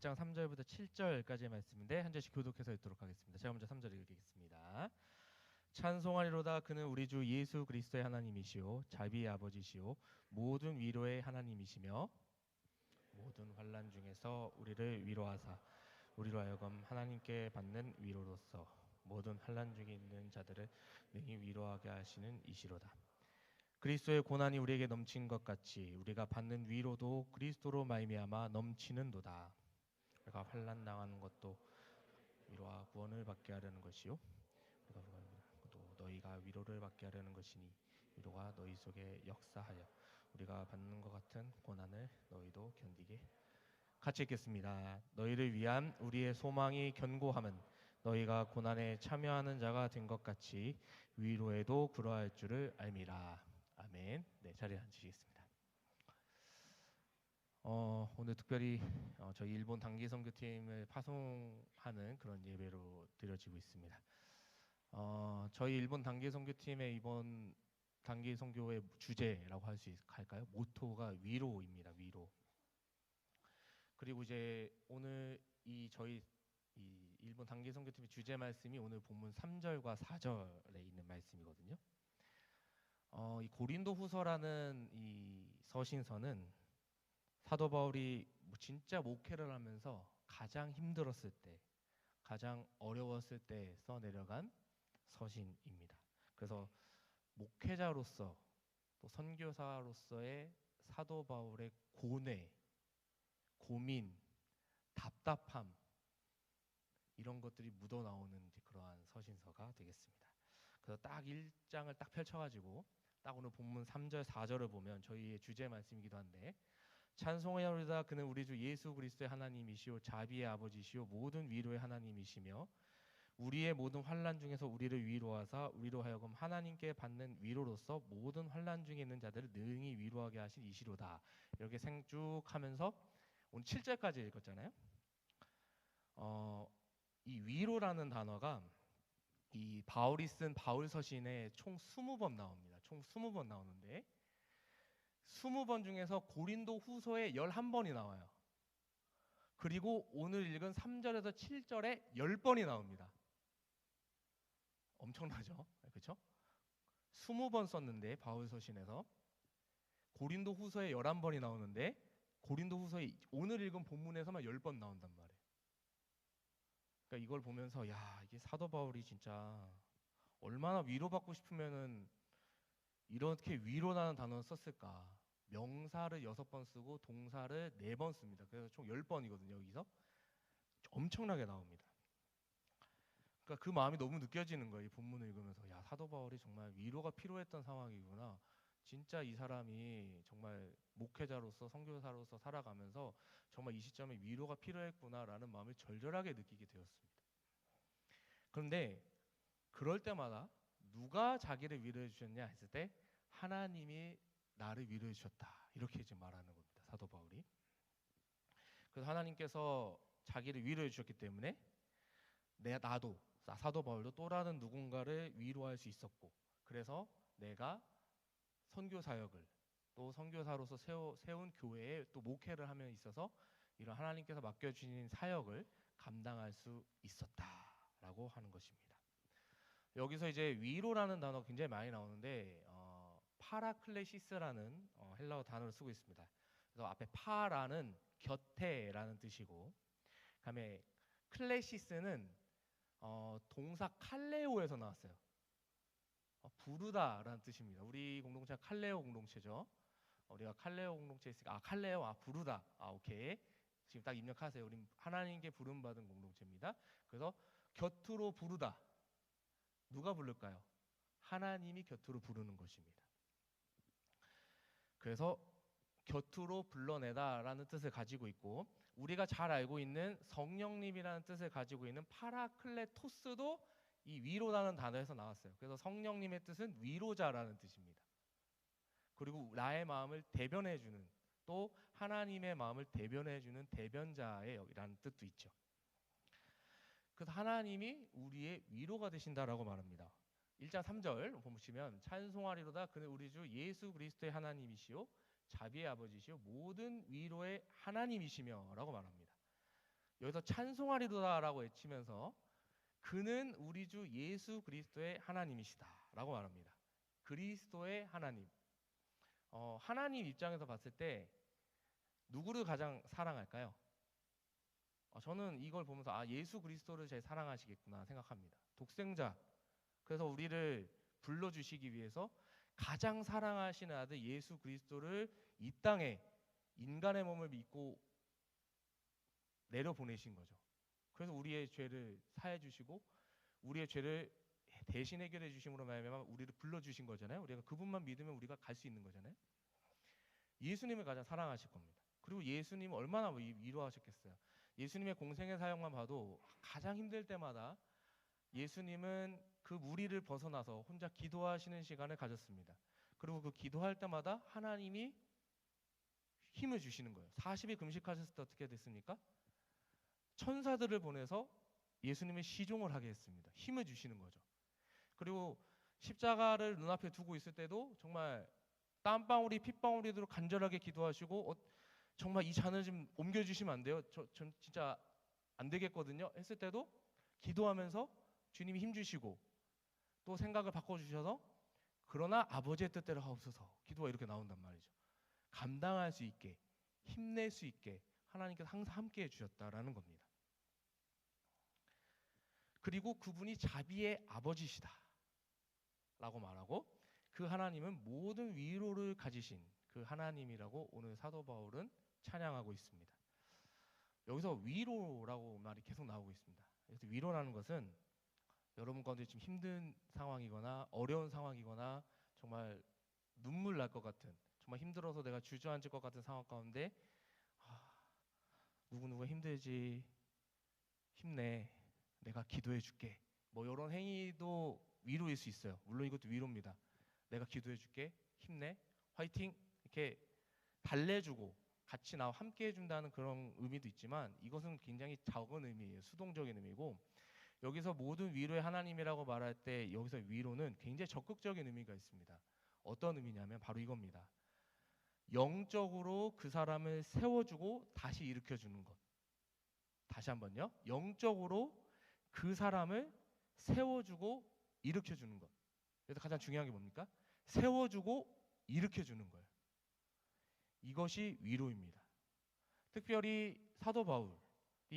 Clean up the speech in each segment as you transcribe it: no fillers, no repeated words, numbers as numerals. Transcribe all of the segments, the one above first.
6장 3절부터 7절까지의 말씀인데 한 절씩 교독해서 읽도록 하겠습니다. 제가 먼저 3절 읽겠습니다. 찬송하리로다. 그는 우리 주 예수 그리스도의 하나님이시오 자비의 아버지시오 모든 위로의 하나님이시며 모든 환난 중에서 우리를 위로하사 우리로 하여금 하나님께 받는 위로로서 모든 환난 중에 있는 자들을 능히 위로하게 하시는 이시로다. 그리스도의 고난이 우리에게 넘친 것 같이 우리가 받는 위로도 그리스도로 말미암아 넘치는도다. 우리가 환난 당하는 것도 위로와 구원을 받게 하려는 것이요 또 너희가 위로를 받게 하려는 것이니 위로가 너희 속에 역사하여 우리가 받는 것 같은 고난을 너희도 견디게. 같이 읽겠습니다. 너희를 위한 우리의 소망이 견고함은 너희가 고난에 참여하는 자가 된 것 같이 위로에도 그러할 줄을 알미라. 아멘. 네, 자리에 앉으시겠습니다. 오늘 특별히 저희 일본 단기 선교팀을 파송하는 그런 예배로 드려지고 있습니다. 저희 일본 단기 선교팀의 이번 단기 선교의 주제라고 할까요? 모토가 위로입니다. 위로. 그리고 이제 오늘 저희 일본 단기 선교팀의 주제 말씀이 오늘 본문 3절과 4절에 있는 말씀이거든요. 이 고린도후서라는 이 서신서는 사도 바울이 진짜 목회를 하면서 가장 힘들었을 때, 가장 어려웠을 때 써내려간 서신입니다. 그래서 목회자로서 또 선교사로서의 사도 바울의 고뇌, 고민, 답답함 이런 것들이 묻어나오는 그러한 서신서가 되겠습니다. 그래서 딱 1장을 딱 펼쳐가지고 딱 오늘 본문 3절, 4절을 보면 저희의 주제 말씀이기도 한데 찬송하리로다. 그는 우리 주 예수 그리스도의 하나님이시오 자비의 아버지시오 모든 위로의 하나님이시며 우리의 모든 환난 중에서 우리를 위로하사 우리로 하여금 하나님께 받는 위로로서 모든 환난 중에 있는 자들을 능히 위로하게 하신 이시로다. 이렇게 생쭉하면서 오늘 7절까지 읽었잖아요. 이 위로라는 단어가 이 바울이 쓴 바울 서신에 총 20번 나옵니다. 총 20번 나오는데 20번 중에서 고린도 후서에 11번이 나와요. 그리고 오늘 읽은 3절에서 7절에 10번이 나옵니다. 엄청나죠? 그렇죠? 20번 썼는데 바울 서신에서 고린도 후서에 11번이 나오는데 고린도 후서에 오늘 읽은 본문에서만 10번 나온단 말이에요. 그러니까 이걸 보면서 야, 이게 사도 바울이 진짜 얼마나 위로받고 싶으면은 이렇게 위로라는 단어를 썼을까. 명사를 6번 쓰고 동사를 4번 씁니다. 그래서 총 10번이거든요. 여기서 엄청나게 나옵니다. 그러니까 그 마음이 너무 느껴지는 거예요. 이 본문을 읽으면서 야, 사도 바울이 정말 위로가 필요했던 상황이구나. 진짜 이 사람이 정말 목회자로서 선교사로서 살아가면서 정말 이 시점에 위로가 필요했구나라는 마음을 절절하게 느끼게 되었습니다. 그런데 그럴 때마다 누가 자기를 위로해 주셨냐 했을 때 하나님이 나를 위로해 주셨다. 이렇게 이제 말하는 겁니다. 사도 바울이. 그래서 하나님께서 자기를 위로해 주셨기 때문에 나도 사도 바울도 또 다른 누군가를 위로할 수 있었고 그래서 내가 선교 사역을 또 선교사로서 세운 교회에 또 목회를 하며 있어서 이런 하나님께서 맡겨주신 사역을 감당할 수 있었다라고 하는 것입니다. 여기서 이제 위로라는 단어가 굉장히 많이 나오는데 파라클레시스라는 헬라어 단어를 쓰고 있습니다. 그래서 앞에 파라는 곁에라는 뜻이고 그다음에 클레시스는 동사 칼레오에서 나왔어요. 부르다라는 뜻입니다. 우리 공동체가 칼레오 공동체죠. 우리가 칼레오 공동체에 있으니까 칼레오 부르다. 오케이. 지금 딱 입력하세요. 우리 하나님께 부름받은 공동체입니다. 그래서 곁으로 부르다. 누가 부를까요? 하나님이 곁으로 부르는 것입니다. 그래서 곁으로 불러내다라는 뜻을 가지고 있고 우리가 잘 알고 있는 성령님이라는 뜻을 가지고 있는 파라클레토스도 이 위로라는 단어에서 나왔어요. 그래서 성령님의 뜻은 위로자라는 뜻입니다. 그리고 나의 마음을 대변해주는 또 하나님의 마음을 대변해주는 대변자라는 뜻도 있죠. 그래서 하나님이 우리의 위로가 되신다라고 말합니다. 1장 3절 보시면 찬송하리로다. 그는 우리 주 예수 그리스도의 하나님이시오 자비의 아버지시오 모든 위로의 하나님이시며 라고 말합니다. 여기서 찬송하리로다라고 외치면서 그는 우리 주 예수 그리스도의 하나님이시다라고 말합니다. 그리스도의 하나님. 하나님 입장에서 봤을 때 누구를 가장 사랑할까요? 저는 이걸 보면서 예수 그리스도를 제일 사랑하시겠구나 생각합니다. 독생자. 그래서 우리를 불러주시기 위해서 가장 사랑하시는 아들 예수 그리스도를 이 땅에 인간의 몸을 믿고 내려보내신 거죠. 그래서 우리의 죄를 사해 주시고 우리의 죄를 대신 해결해 주심으로 말미암아 우리를 불러주신 거잖아요. 우리가 그분만 믿으면 우리가 갈 수 있는 거잖아요. 예수님을 가장 사랑하실 겁니다. 그리고 예수님은 얼마나 위로하셨겠어요. 예수님의 공생의 사역만 봐도 가장 힘들 때마다 예수님은 그 무리를 벗어나서 혼자 기도하시는 시간을 가졌습니다. 그리고 그 기도할 때마다 하나님이 힘을 주시는 거예요. 40일 금식하셨을 때 어떻게 됐습니까? 천사들을 보내서 예수님의 시종을 하게 했습니다. 힘을 주시는 거죠. 그리고 십자가를 눈앞에 두고 있을 때도 정말 땀방울이 핏방울이도록 간절하게 기도하시고 정말 이 잔을 좀 옮겨주시면 안 돼요? 전 진짜 안 되겠거든요. 했을 때도 기도하면서 주님이 힘주시고 또 생각을 바꿔주셔서 그러나 아버지의 뜻대로 하옵소서 기도가 이렇게 나온단 말이죠. 감당할 수 있게 힘낼 수 있게 하나님께서 항상 함께해 주셨다라는 겁니다. 그리고 그분이 자비의 아버지시다 라고 말하고 그 하나님은 모든 위로를 가지신 그 하나님이라고 오늘 사도 바울은 찬양하고 있습니다. 여기서 위로라고 말이 계속 나오고 있습니다. 그래서 위로라는 것은 여러분 가운데 지금 힘든 상황이거나 어려운 상황이거나 정말 눈물 날 것 같은 정말 힘들어서 내가 주저앉을 것 같은 상황 가운데 누구누구 힘들지 힘내 내가 기도해 줄게 뭐 이런 행위도 위로일 수 있어요. 물론 이것도 위로입니다. 내가 기도해 줄게 힘내 화이팅 이렇게 달래주고 같이 나와 함께 해준다는 그런 의미도 있지만 이것은 굉장히 작은 의미예요. 수동적인 의미고 여기서 모든 위로의 하나님이라고 말할 때 여기서 위로는 굉장히 적극적인 의미가 있습니다. 어떤 의미냐면 바로 이겁니다. 영적으로 그 사람을 세워주고 다시 일으켜주는 것. 다시 한번요. 영적으로 그 사람을 세워주고 일으켜주는 것. 그래서 가장 중요한 게 뭡니까? 세워주고 일으켜주는 거예요. 이것이 위로입니다. 특별히 사도 바울이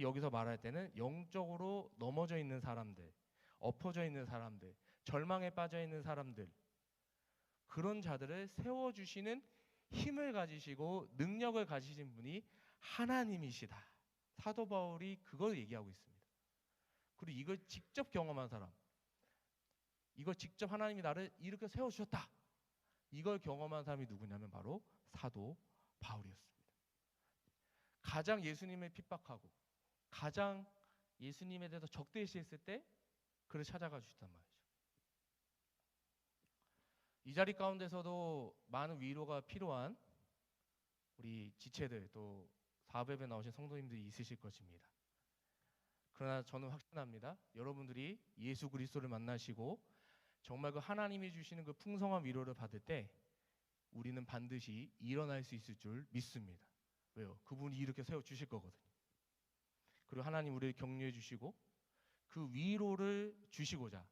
여기서 말할 때는 영적으로 넘어져 있는 사람들, 엎어져 있는 사람들, 절망에 빠져 있는 사람들 그런 자들을 세워주시는 힘을 가지시고 능력을 가지신 분이 하나님이시다. 사도 바울이 그걸 얘기하고 있습니다. 그리고 이걸 직접 경험한 사람, 이걸 직접 하나님이 나를 이렇게 세워주셨다. 이걸 경험한 사람이 누구냐면 바로 사도 바울이었습니다. 가장 예수님을 핍박하고 가장 예수님에 대해서 적대시했을 때 그를 찾아가 주셨단 말이죠. 이 자리 가운데서도 많은 위로가 필요한 우리 지체들 또 사업에 나오신 성도님들이 있으실 것입니다. 그러나 저는 확신합니다. 여러분들이 예수 그리스도를 만나시고 정말 그 하나님이 주시는 그 풍성한 위로를 받을 때 우리는 반드시 일어날 수 있을 줄 믿습니다. 왜요? 그분이 이렇게 세워주실 거거든요. 그리고 하나님 우리를 격려해 주시고 그 위로를 주시고자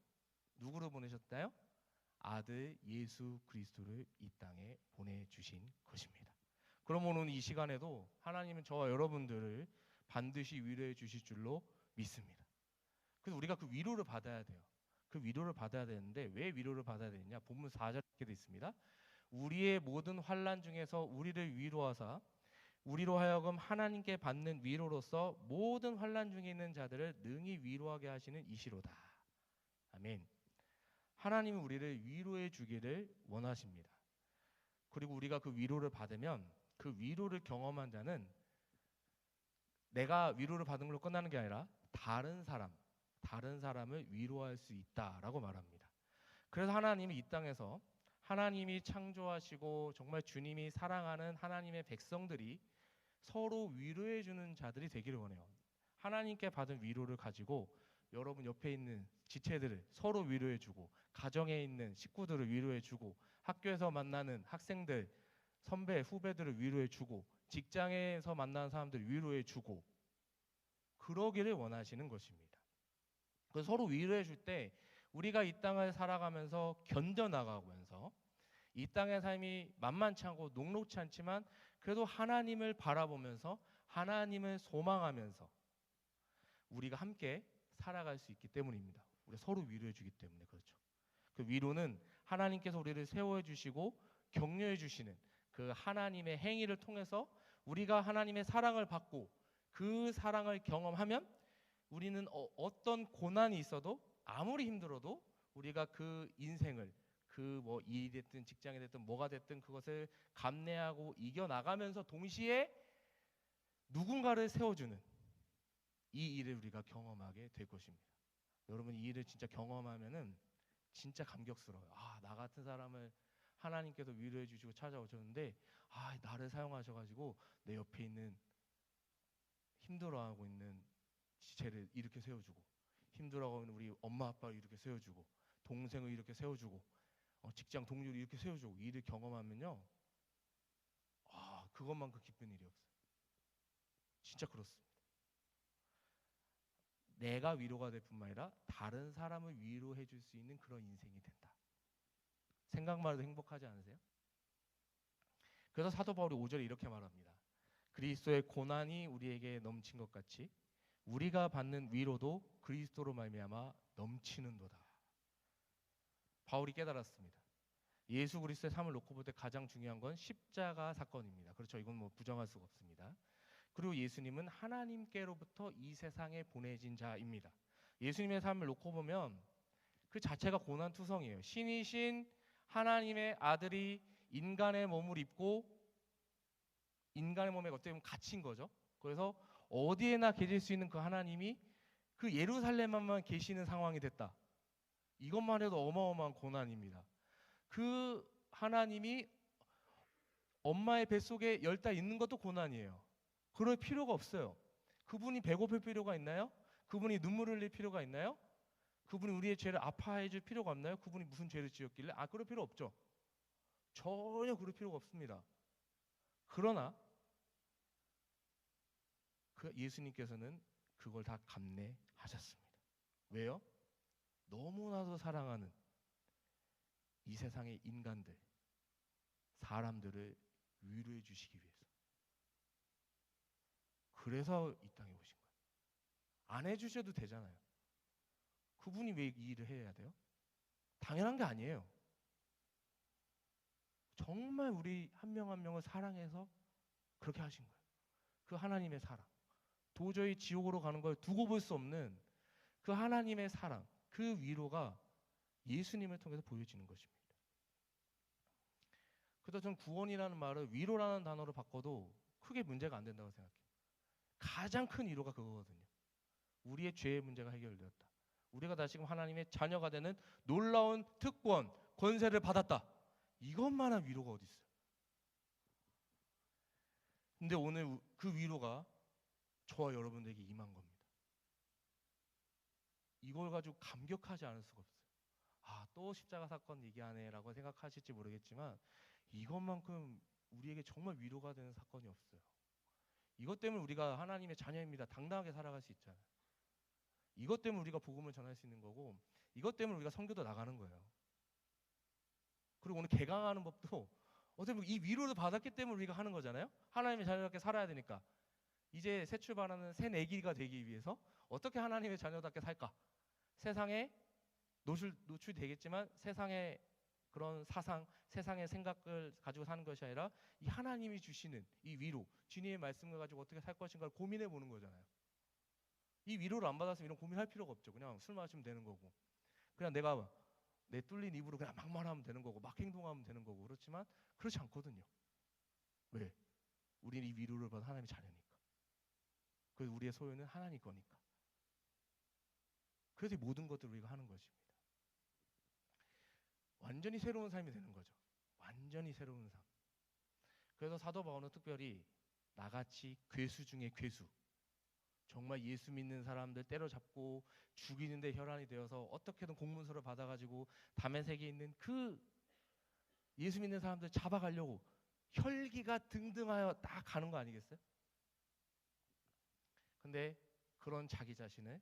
누구를 보내셨나요? 아들 예수 그리스도를 이 땅에 보내주신 것입니다. 그러면 오늘 이 시간에도 하나님은 저와 여러분들을 반드시 위로해 주실 줄로 믿습니다. 그래서 우리가 그 위로를 받아야 돼요. 그 위로를 받아야 되는데 왜 위로를 받아야 되느냐? 본문 4절에 이렇게 되어 있습니다. 우리의 모든 환난 중에서 우리를 위로하사 우리로 하여금 하나님께 받는 위로로서 모든 환난 중에 있는 자들을 능히 위로하게 하시는 이시로다. 아멘. 하나님은 우리를 위로해 주기를 원하십니다. 그리고 우리가 그 위로를 받으면 그 위로를 경험한 자는 내가 위로를 받은 걸로 끝나는 게 아니라 다른 사람을 위로할 수 있다라고 말합니다. 그래서 하나님이 이 땅에서 하나님이 창조하시고 정말 주님이 사랑하는 하나님의 백성들이 서로 위로해 주는 자들이 되기를 원해요. 하나님께 받은 위로를 가지고 여러분 옆에 있는 지체들을 서로 위로해 주고 가정에 있는 식구들을 위로해 주고 학교에서 만나는 학생들, 선배, 후배들을 위로해 주고 직장에서 만나는 사람들을 위로해 주고 그러기를 원하시는 것입니다. 그래서 서로 위로해 줄 때 우리가 이 땅을 살아가면서 견뎌나가면서 이 땅의 삶이 만만치 않고 녹록치 않지만 그래도 하나님을 바라보면서 하나님을 소망하면서 우리가 함께 살아갈 수 있기 때문입니다. 우리가 서로 위로해 주기 때문에 그렇죠. 그 위로는 하나님께서 우리를 세워해 주시고 격려해 주시는 그 하나님의 행위를 통해서 우리가 하나님의 사랑을 받고 그 사랑을 경험하면 우리는 어떤 고난이 있어도 아무리 힘들어도 우리가 그 인생을 그 뭐 일이 됐든 직장이 됐든 뭐가 됐든 그것을 감내하고 이겨나가면서 동시에 누군가를 세워주는 이 일을 우리가 경험하게 될 것입니다. 여러분 이 일을 진짜 경험하면은 진짜 감격스러워요. 아, 나 같은 사람을 하나님께서 위로해 주시고 찾아오셨는데 아, 나를 사용하셔가지고 내 옆에 있는 힘들어하고 있는 지체를 이렇게 세워주고 힘들어하고 있는 우리 엄마 아빠를 이렇게 세워주고 동생을 이렇게 세워주고 직장 동료를 이렇게 세워주고 이 일을 경험하면요, 아, 그것만큼 기쁜 일이 없어요. 진짜 그렇습니다. 내가 위로가 될 뿐만 아니라 다른 사람을 위로해 줄 수 있는 그런 인생이 된다. 생각만 해도 행복하지 않으세요? 그래서 사도 바울이 5절에 이렇게 말합니다. 그리스도의 고난이 우리에게 넘친 것 같이 우리가 받는 위로도 그리스도로 말미암아 넘치는도다. 바울이 깨달았습니다. 예수 그리스도의 삶을 놓고 볼 때 가장 중요한 건 십자가 사건입니다. 그렇죠. 이건 뭐 부정할 수가 없습니다. 그리고 예수님은 하나님께로부터 이 세상에 보내진 자입니다. 예수님의 삶을 놓고 보면 그 자체가 고난투성이에요. 신이신 하나님의 아들이 인간의 몸을 입고 인간의 몸에 어떻게 보면 갇힌 거죠. 그래서 어디에나 계실 수 있는 그 하나님이 그 예루살렘만 계시는 상황이 됐다. 이것만 해도 어마어마한 고난입니다. 그 하나님이 엄마의 뱃속에 열다 있는 것도 고난이에요. 그럴 필요가 없어요. 그분이 배고플 필요가 있나요? 그분이 눈물을 흘릴 필요가 있나요? 그분이 우리의 죄를 아파해 줄 필요가 없나요? 그분이 무슨 죄를 지었길래? 아, 그럴 필요 없죠. 전혀 그럴 필요가 없습니다. 그러나 그 예수님께서는 그걸 다 감내하셨습니다. 왜요? 너무나도 사랑하는 이 세상의 인간들, 사람들을 위로해 주시기 위해서. 그래서 이 땅에 오신 거예요. 안 해주셔도 되잖아요. 그분이 왜 이 일을 해야 돼요? 당연한 게 아니에요. 정말 우리 한 명 한 명을 사랑해서 그렇게 하신 거예요. 그 하나님의 사랑. 도저히 지옥으로 가는 걸 두고 볼 수 없는 그 하나님의 사랑, 그 위로가 예수님을 통해서 보여지는 것입니다. 그래서 저는 구원이라는 말을 위로라는 단어로 바꿔도 크게 문제가 안 된다고 생각해요. 가장 큰 위로가 그거거든요. 우리의 죄의 문제가 해결되었다. 우리가 다시금 하나님의 자녀가 되는 놀라운 특권, 권세를 받았다. 이것만한 위로가 어디 있어요? 근데 오늘 그 위로가 저와 여러분들에게 임한 겁니다. 이걸 가지고 감격하지 않을 수가 없어요. 아, 또 십자가 사건 얘기하네라고 생각하실지 모르겠지만 이것만큼 우리에게 정말 위로가 되는 사건이 없어요. 이것 때문에 우리가 하나님의 자녀입니다. 당당하게 살아갈 수 있잖아요. 이것 때문에 우리가 복음을 전할 수 있는 거고 이것 때문에 우리가 선교도 나가는 거예요. 그리고 오늘 개강하는 법도 어떻게 보면 이 위로를 받았기 때문에 우리가 하는 거잖아요. 하나님의 자녀답게 살아야 되니까. 이제 새 출발하는 새 내기가 되기 위해서 어떻게 하나님의 자녀답게 살까? 세상에 노출되겠지만 세상의 그런 사상, 세상의 생각을 가지고 사는 것이 아니라 이 하나님이 주시는 이 위로, 주님의 말씀을 가지고 어떻게 살 것인가를 고민해 보는 거잖아요. 이 위로를 안 받았으면 이런 고민할 필요가 없죠. 그냥 술 마시면 되는 거고 그냥 내가 내 뚫린 입으로 그냥 막 말하면 되는 거고 막 행동하면 되는 거고 그렇지만 그렇지 않거든요. 왜? 우리는 이 위로를 받은 하나님의 자녀니까. 그래서 우리의 소유는 하나님 거니까. 그래서 이 모든 것들을 우리가 하는 것입니다. 완전히 새로운 삶이 되는 거죠. 완전히 새로운 삶. 그래서 사도 바울은 특별히 나같이 괴수 중에 괴수, 정말 예수 믿는 사람들 때려잡고 죽이는데 혈안이 되어서 어떻게든 공문서를 받아가지고 다메섹에 있는 그 예수 믿는 사람들 잡아가려고 혈기가 등등하여 딱 가는 거 아니겠어요? 근데 그런 자기 자신을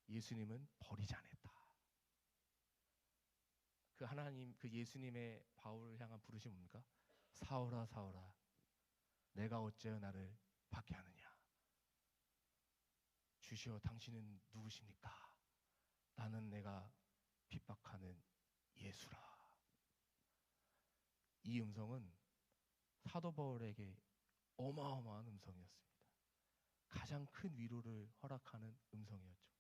예수님은 버리지 않았다. 그 하나님, 그 예수님의 바울을 향한 부르심이 뭡니까? 사울아 사울아 내가 어찌하여 나를 박해하느냐. 주시오 당신은 누구십니까? 나는 내가 핍박하는 예수라. 이 음성은 사도 바울에게 어마어마한 음성이었습니다. 가장 큰 위로를 허락하는 음성이었죠.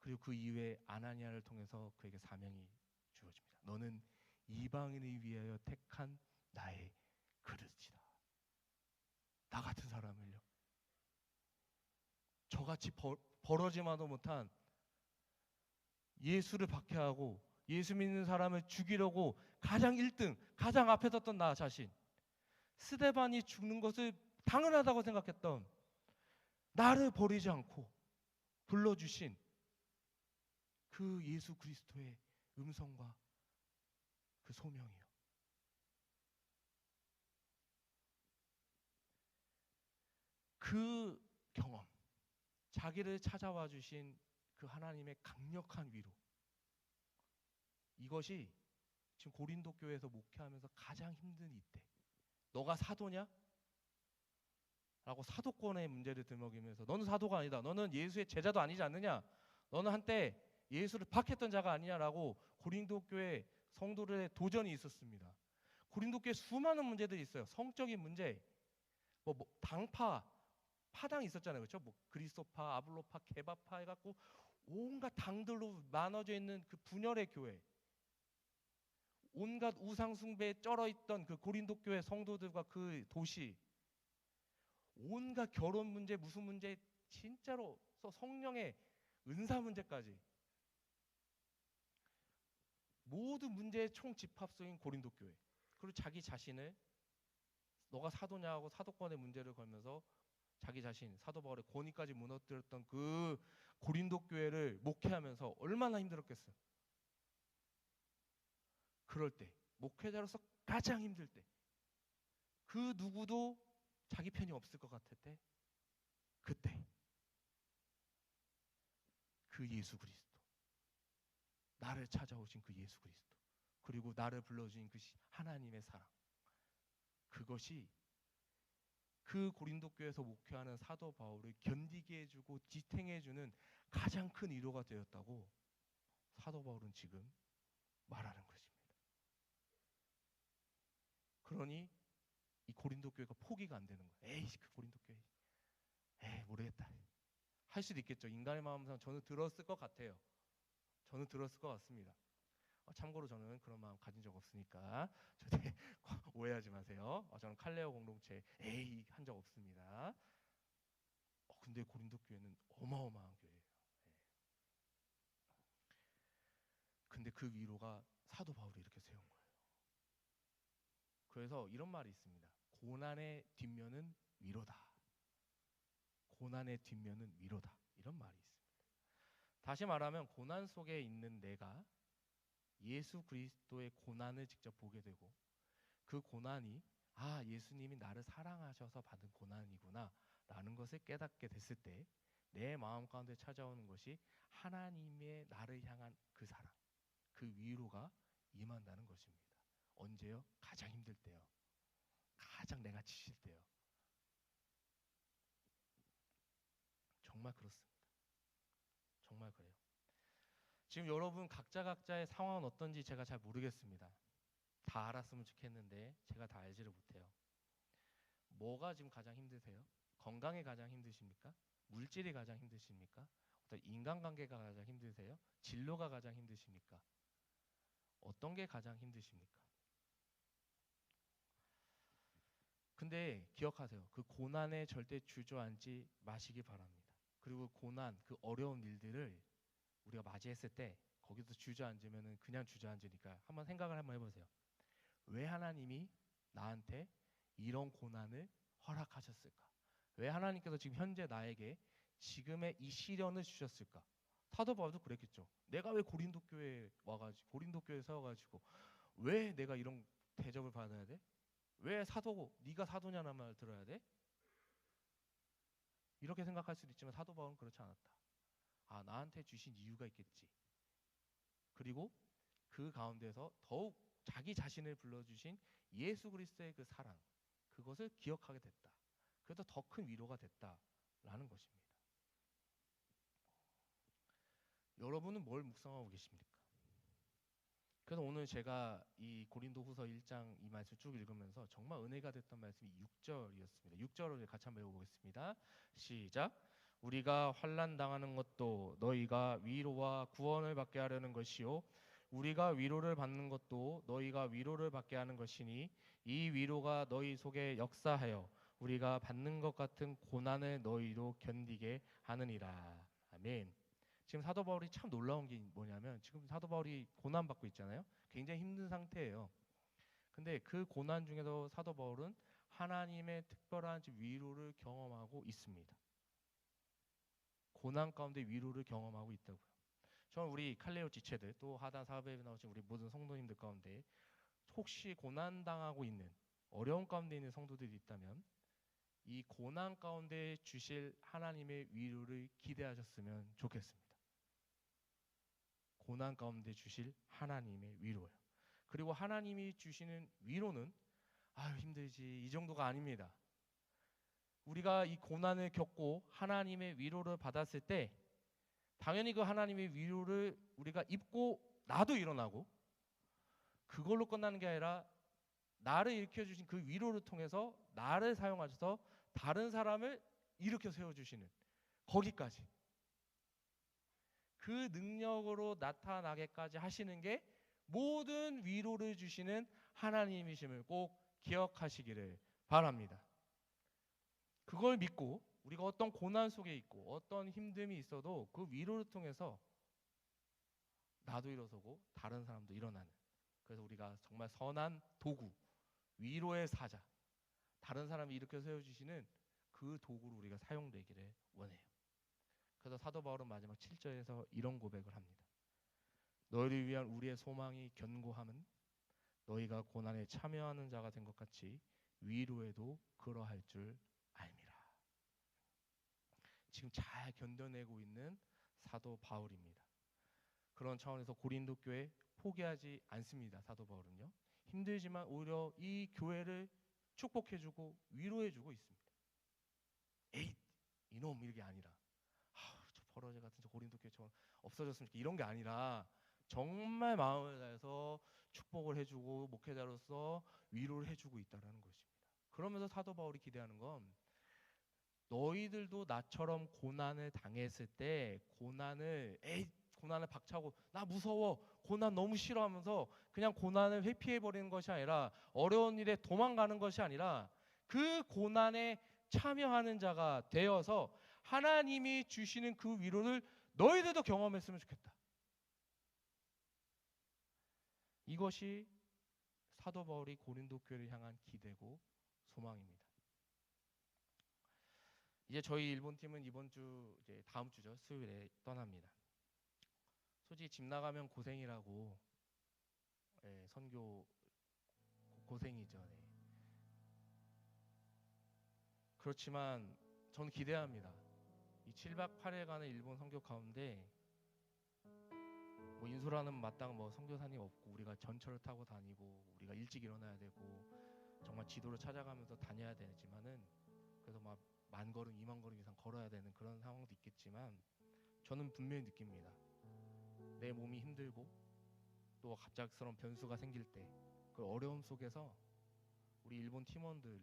그리고 그 이후에 아나니아를 통해서 그에게 사명이 주어집니다. 너는 이방인을 위하여 택한 나의 그릇이다. 나 같은 사람을요, 저같이 벌어지마도 못한 예수를 박해하고 예수 믿는 사람을 죽이려고 가장 1등, 가장 앞에 섰던 나 자신, 스데반이 죽는 것을 당연하다고 생각했던 나를 버리지 않고 불러주신 그 예수 그리스도의 음성과 그 소명이요. 그 경험, 자기를 찾아와 주신 그 하나님의 강력한 위로, 이것이 지금 고린도 교회에서 목회하면서 가장 힘든 이때, 너가 사도냐? 라고 사도권의 문제를 들먹이면서 너는 사도가 아니다, 너는 예수의 제자도 아니지 않느냐, 너는 한때 예수를 박했던 자가 아니냐라고 고린도 교회 성도들의 도전이 있었습니다. 고린도 교회 수많은 문제들이 있어요. 성적인 문제, 당파, 파당이 있었잖아요. 그렇죠? 그리스도파, 아블로파, 게바파 해갖고 온갖 당들로 나눠져 있는 그 분열의 교회, 온갖 우상 숭배에 쩔어 있던 그 고린도 교회 성도들과 그 도시, 온갖 결혼 문제, 무슨 문제, 진짜로 성령의 은사 문제까지 모든 문제의 총 집합소인 고린도 교회. 그리고 자기 자신을 너가 사도냐고 사도권의 문제를 걸면서 자기 자신, 사도 바울의 권위까지 무너뜨렸던 그 고린도 교회를 목회하면서 얼마나 힘들었겠어요. 그럴 때, 목회자로서 가장 힘들 때, 그 누구도 자기 편이 없을 것 같을 때, 그때 그 예수 그리스도, 나를 찾아오신 그 예수 그리스도, 그리고 나를 불러주신 그 하나님의 사랑, 그것이 그 고린도 교회에서 목회하는 사도 바울을 견디게 해주고 지탱해주는 가장 큰 위로가 되었다고 사도 바울은 지금 말하는 것입니다. 그러니 이 고린도 교회가 포기가 안 되는 거예요. 에이, 그 고린도 교회, 에이, 모르겠다 할 수도 있겠죠. 인간의 마음상 저는 들었을 것 같아요. 저는 들었을 것 같습니다. 참고로 저는 그런 마음 가진 적 없으니까 절대 오해하지 마세요. 저는 칼레오 공동체 에이 한 적 없습니다. 근데 고린도 교회는 어마어마한 교회예요. 근데 그 위로가 사도 바울이 이렇게 세운 거예요. 그래서 이런 말이 있습니다. 고난의 뒷면은 위로다. 고난의 뒷면은 위로다. 이런 말이 있습니다. 다시 말하면 고난 속에 있는 내가 예수 그리스도의 고난을 직접 보게 되고 그 고난이 예수님이 나를 사랑하셔서 받은 고난이구나 라는 것을 깨닫게 됐을 때 내 마음 가운데 찾아오는 것이 하나님의 나를 향한 그 사랑, 그 위로가 임한다는 것입니다. 언제요? 가장 힘들 때요. 가장 내가 지칠 때요. 정말 그렇습니다. 정말 그래요. 지금 여러분 각자의 상황은 어떤지 제가 잘 모르겠습니다. 다 알았으면 좋겠는데 제가 다 알지를 못해요. 뭐가 지금 가장 힘드세요? 건강이 가장 힘드십니까? 물질이 가장 힘드십니까? 어떤 인간관계가 가장 힘드세요? 진로가 가장 힘드십니까? 어떤 게 가장 힘드십니까? 근데 기억하세요. 그 고난에 절대 주저앉지 마시기 바랍니다. 그리고 고난, 그 어려운 일들을 우리가 맞이했을 때 거기서 주저앉으면 그냥 주저앉으니까 한번 생각을 한번 해보세요. 왜 하나님이 나한테 이런 고난을 허락하셨을까? 왜 하나님께서 지금 현재 나에게 지금의 이 시련을 주셨을까? 사도 바울도 그랬겠죠. 내가 왜 고린도 교회에 와가지고 고린도 교회에 세워가지고 왜 내가 이런 대접을 받아야 돼? 왜 사도고 네가 사도냐는 말 들어야 돼? 이렇게 생각할 수도 있지만 사도 바울은 그렇지 않았다. 아, 나한테 주신 이유가 있겠지. 그리고 그 가운데서 더욱 자기 자신을 불러주신 예수 그리스도의 그 사랑, 그것을 기억하게 됐다. 그래서 더 큰 위로가 됐다라는 것입니다. 여러분은 뭘 묵상하고 계십니까? 그래서 오늘 제가 이 고린도후서 1장 이 말씀 쭉 읽으면서 정말 은혜가 됐던 말씀이 6절이었습니다. 6절을 같이 한번 읽어보겠습니다. 시작. 우리가 환난 당하는 것도 너희가 위로와 구원을 받게 하려는 것이요 우리가 위로를 받는 것도 너희가 위로를 받게 하는 것이니 이 위로가 너희 속에 역사하여 우리가 받는 것 같은 고난을 너희도 견디게 하느니라. 아멘. 지금 사도 바울이 참 놀라운 게 뭐냐면 지금 사도 바울이 고난받고 있잖아요. 굉장히 힘든 상태예요. 근데 그 고난 중에도 사도 바울은 하나님의 특별한 위로를 경험하고 있습니다. 고난 가운데 위로를 경험하고 있다고요. 저는 우리 칼레오 지체들 또 하단 사업에 나오신 우리 모든 성도님들 가운데 혹시 고난당하고 있는 어려운 가운데 있는 성도들이 있다면 이 고난 가운데 주실 하나님의 위로를 기대하셨으면 좋겠습니다. 고난 가운데 주실 하나님의 위로요. 그리고 하나님이 주시는 위로는 아유 힘들지 이 정도가 아닙니다. 우리가 이 고난을 겪고 하나님의 위로를 받았을 때 당연히 그 하나님의 위로를 우리가 입고 나도 일어나고 그걸로 끝나는 게 아니라 나를 일으켜주신 그 위로를 통해서 나를 사용하셔서 다른 사람을 일으켜 세워주시는 거기까지 그 능력으로 나타나게까지 하시는 게 모든 위로를 주시는 하나님이심을 꼭 기억하시기를 바랍니다. 그걸 믿고 우리가 어떤 고난 속에 있고 어떤 힘듦이 있어도 그 위로를 통해서 나도 일어서고 다른 사람도 일어나는, 그래서 우리가 정말 선한 도구, 위로의 사자, 다른 사람이 일으켜 세워주시는 그 도구로 우리가 사용되기를 원해요. 그래서 사도 바울은 마지막 7절에서 이런 고백을 합니다. 너희를 위한 우리의 소망이 견고함은 너희가 고난에 참여하는 자가 된 것 같이 위로에도 그러할 줄 알미라. 지금 잘 견뎌내고 있는 사도 바울입니다. 그런 차원에서 고린도 교회 포기하지 않습니다. 사도 바울은요. 힘들지만 오히려 이 교회를 축복해주고 위로해주고 있습니다. 에잇 이놈 이게 아니라 저 버러지 같은 저 고린도 교회처럼 없어졌으면 좋겠다 이런 게 아니라 정말 마음을 다해서 축복을 해주고 목회자로서 위로를 해주고 있다는 것입니다. 그러면서 사도 바울이 기대하는 건 너희들도 나처럼 고난을 당했을 때 고난을 박차고 나 무서워 고난 너무 싫어하면서 그냥 고난을 회피해버리는 것이 아니라 어려운 일에 도망가는 것이 아니라 그 고난에 참여하는 자가 되어서 하나님이 주시는 그 위로를 너희들도 경험했으면 좋겠다. 이것이 사도 바울이 고린도 교회를 향한 기대고 소망입니다. 이제 저희 일본 팀은 이번 주 이제 다음 주죠 수요일에 떠납니다. 솔직히 집 나가면 고생이라고, 선교 고생이죠. 그렇지만 저는 기대합니다. 이 7박 8일간의 일본 선교 가운데 뭐 인솔하는 마땅 뭐 선교사님 없고 우리가 전철을 타고 다니고 우리가 일찍 일어나야 되고 정말 지도를 찾아가면서 다녀야 되지만은 그래서 막 10,000걸음 20,000걸음 이상 걸어야 되는 그런 상황도 있겠지만 저는 분명히 느낍니다. 내 몸이 힘들고 또 갑작스러운 변수가 생길 때 그 어려움 속에서 우리 일본 팀원들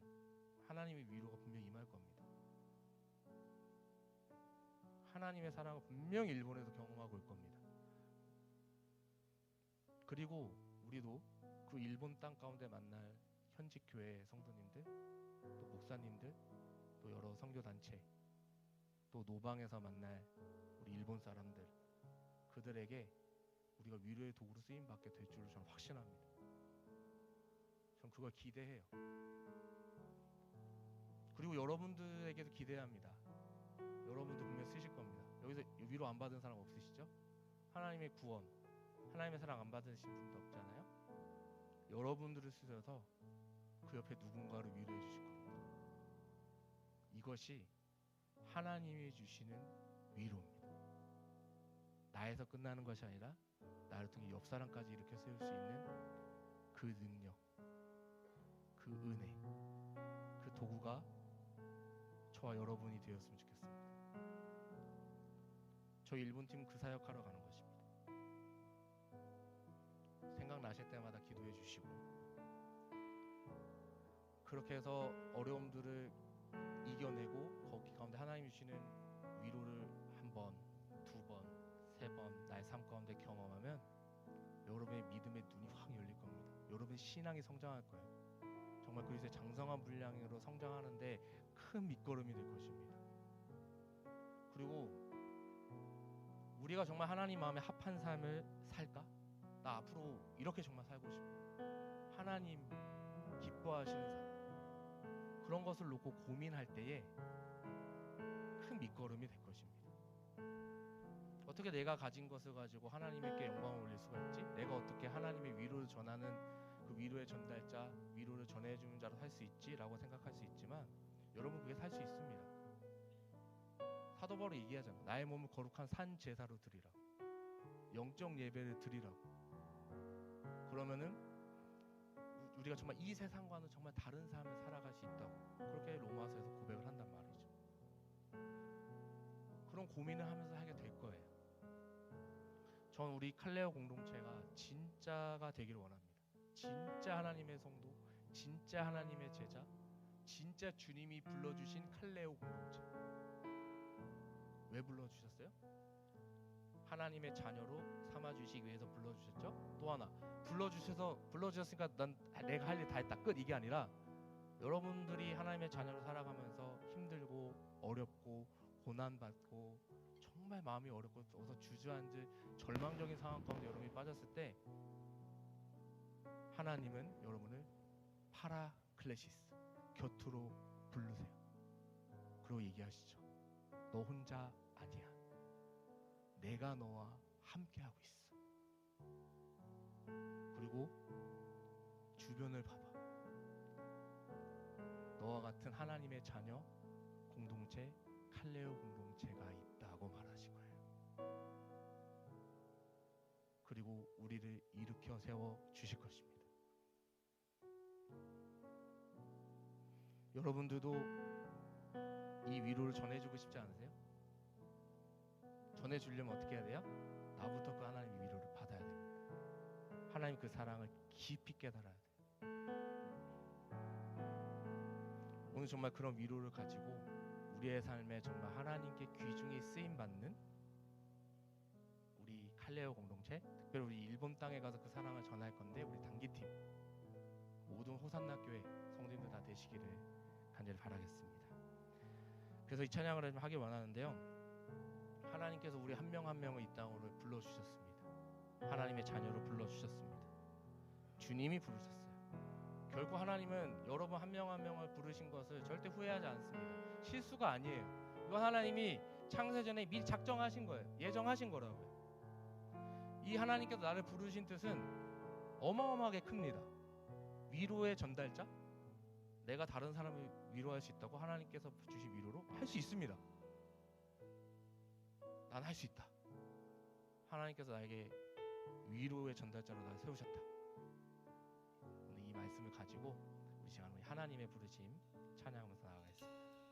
하나님의 위로가 분명히 임할 겁니다. 하나님의 사랑을 분명히 일본에서 경험하고 올 겁니다. 그리고 우리도 그 일본 땅 가운데 만날 현직 교회 성도님들, 또 목사님들, 또 여러 선교단체, 또 노방에서 만날 우리 일본 사람들, 그들에게 우리가 위로의 도구로 쓰임받게 될 줄로 저는 확신합니다. 전 그걸 기대해요. 그리고 여러분들에게도 기대합니다. 여러분들 분명 쓰실 겁니다. 여기서 위로 안 받은 사람 없으시죠? 하나님의 구원, 하나님의 사랑 안 받으신 분도 없잖아요. 여러분들을 쓰셔서 그 옆에 누군가를 위로해 주실 겁니다. 이것이 하나님이 주시는 위로입니다. 나에서 끝나는 것이 아니라 나를 통해 옆 사람까지 일으켜 세울 수 있는 그 능력, 그 은혜, 그 도구가 저와 여러분이 되었으면 좋겠습니다. 저희 일본팀 그 사역하러 가는 것입니다. 생각나실 때마다 기도해 주시고, 그렇게 해서 어려움들을 이겨내고 거기 가운데 하나님이 주시는 위로를 한 번, 두 번, 세 번 나의 삶 가운데 경험하면 여러분의 믿음의 눈이 확 열릴 겁니다. 여러분의 신앙이 성장할 거예요. 정말 그리스도의 장성한 분량으로 성장하는데 큰 밑거름이 될 것입니다. 그리고 우리가 정말 하나님 마음에 합한 삶을 살까? 나 앞으로 이렇게 정말 살고 싶어. 하나님 기뻐하시는 삶, 그런 것을 놓고 고민할 때에 큰 밑거름이 될 것입니다. 어떻게 내가 가진 것을 가지고 하나님께 영광을 올릴 수가 있지? 내가 어떻게 하나님의 위로를 전하는 그 위로의 전달자, 위로를 전해주는 자로 살 수 있지? 라고 생각할 수 있지만 여러분, 그게 살 수 있습니다. 사도 바울이 얘기하잖아. 나의 몸을 거룩한 산 제사로 드리라고, 영적 예배를 드리라고. 그러면은 우리가 정말 이 세상과는 정말 다른 삶을 살아갈 수 있다고, 그렇게 로마서에서 고백을 한단 말이죠. 그런 고민을 하면서 하게 될 거예요. 전 우리 칼레오 공동체가 진짜가 되기를 원합니다. 진짜 하나님의 성도, 진짜 하나님의 제자, 진짜 주님이 불러주신 칼레오 공동체. 왜 불러주셨어요? 하나님의 자녀로 삼아주시기 위해서 불러주셨죠. 또 하나, 불러주셨으니까 내가 할 일 다 했다, 끝, 이게 아니라 여러분들이 하나님의 자녀로 살아가면서 힘들고 어렵고 고난받고 정말 마음이 어렵고 어서 주저앉을 절망적인 상황 가운데 여러분이 빠졌을 때 하나님은 여러분을 파라클레시스, 곁으로 부르세요. 그리고 얘기하시죠. 너 혼자 아니야. 내가 너와 함께하고 있어. 그리고 주변을 봐봐. 너와 같은 하나님의 자녀 공동체, 칼레오 공동체가 있다고 말하신 거예요. 그리고 우리를 일으켜 세워 주실 것입니다. 여러분들도 이 위로를 전해주고 싶지 않으세요? 전해주려면 어떻게 해야 돼요? 나부터 그 하나님의 위로를 받아야 됩니다. 하나님 그 사랑을 깊이 깨달아야 돼요. 오늘 정말 그런 위로를 가지고 우리의 삶에 정말 하나님께 귀중히 쓰임받는 우리 칼레오 공동체, 특별히 우리 일본 땅에 가서 그 사랑을 전할 건데, 우리 단기팀 모든 호산나 교회 성도님들 다 되시기를 간절히 바라겠습니다. 그래서 이 찬양을 하기 원하는데요, 하나님께서 우리 한 명 한 명을 이 땅으로 불러주셨습니다. 하나님의 자녀로 불러주셨습니다. 주님이 부르셨어요. 결코 하나님은 여러분 한 명 한 명을 부르신 것을 절대 후회하지 않습니다. 실수가 아니에요. 이건 하나님이 창세전에 미리 작정하신 거예요. 예정하신 거라고요. 이 하나님께서 나를 부르신 뜻은 어마어마하게 큽니다. 위로의 전달자, 내가 다른 사람을 위로할 수 있다고 하나님께서 주신 위로로 할 수 있습니다. 난 할 수 있다. 하나님께서 나에게 위로의 전달자로 나를 세우셨다. 오늘 이 말씀을 가지고 우리 시간 우리 하나님의 부르심 찬양하면서 나아가요.